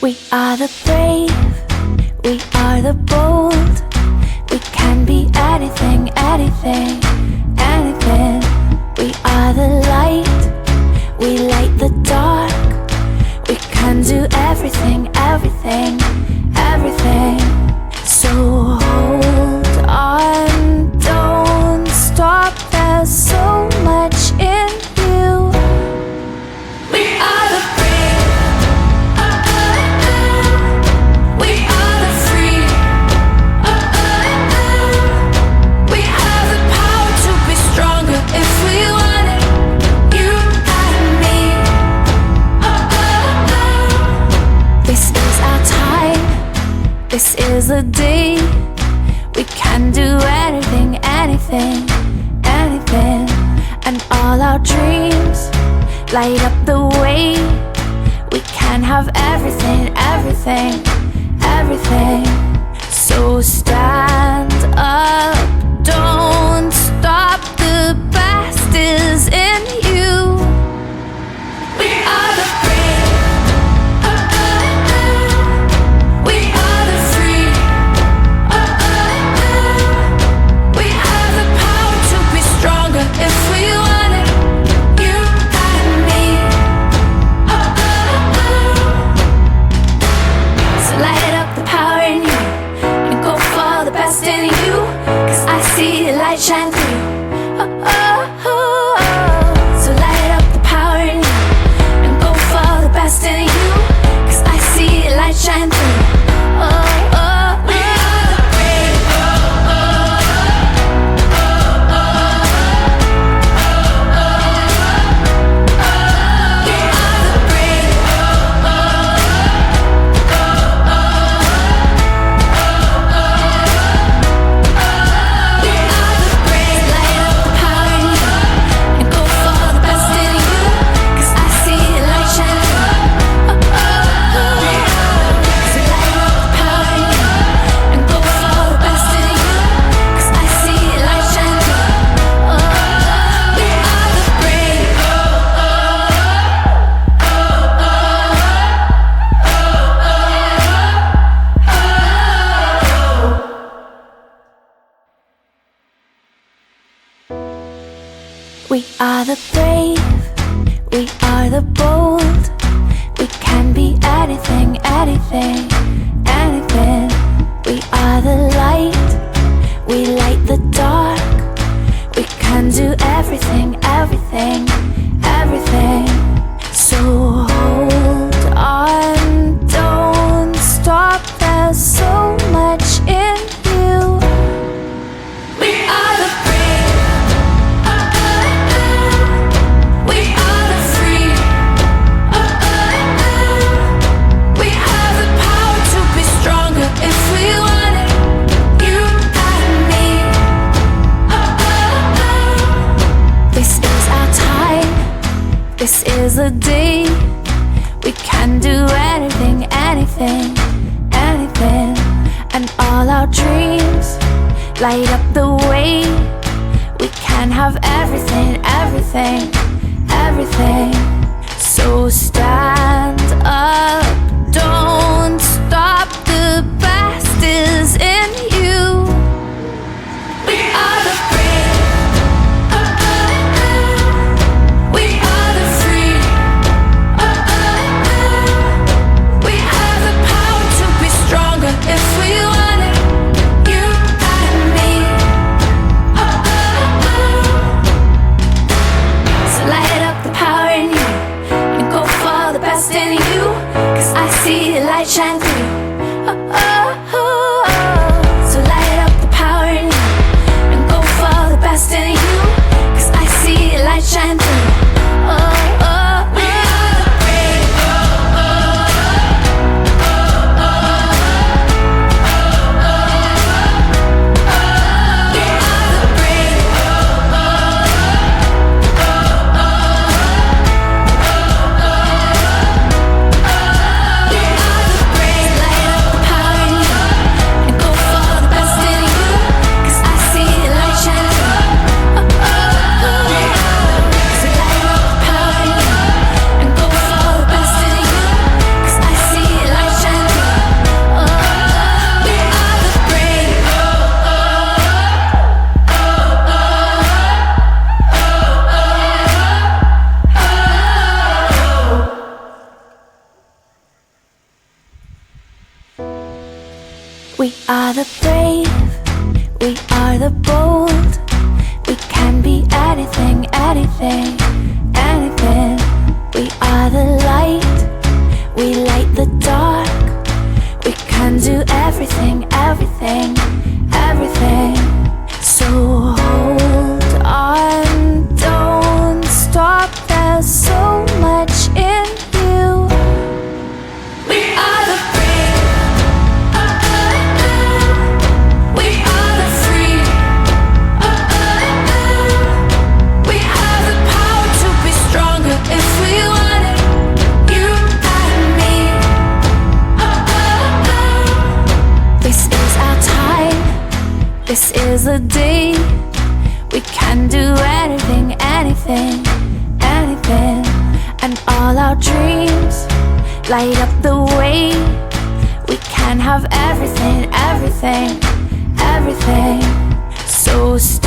We are the brave, we are the bold. We can be anything, anything, anything. We are the light, we light the dark. We can do everything, everything, everything. So hold on, don't stop. There's so much in you. We are the brave, we are the free, we have the power to be stronger if we want it. You and me. This is our time, this is the day. We can do anything, anything, anything. And all our dreams light up the way. We can have everything, everything, everything. So stand up, don't stop. The best is in you. We are the brave, we are the free, we have the power to be stronger if we want it. You and me. So light up the power in you and go for the best in you, 'cause I see the light shine through. So light up the power in you and go for the best in you, 'cause I see the light shine through. We are the brave, we are the brave, we are the brave. Light up the power in you and go for the best in you, 'cause I see the light shine through. So light up the power in you and go for the best in you, 'cause I see the light shine through. We are the brave. We are the brave, we are the bold. We can be anything, anything, anything. We are the light, we light the dark. We can do everything, everything, everything. So hold on, don't stop. There's so much in you. We are the brave, we are the free, we have the power to be stronger if we want it. You and me. This is our time, this is the day. We can do anything, anything, anything. And all our dreams light up the way. We can have everything, everything, everything. So stand up, don't stop. The best is in you. We are the brave, we are the free, we have the power to be stronger if we want it. You and me. So light up the power in you and go for the best in you, 'cause I see the light shine through. So light up the power in you and go for the best in you, 'cause I see the light shine through. We are the brave, we are the brave, we are the brave. Light up the power in We are the brave, we are the bold. We can be anything, anything, anything. We are the light, we light the dark. We can do everything, everything, everything. So hold on, don't stop. There's so much in you. We are the brave, we are the free. We have the power to be stronger if we want it. You and me. This is our time, this is the day. We can do anything, anything, anything. And all our dreams light up the way. We can have everything, everything, everything. So stay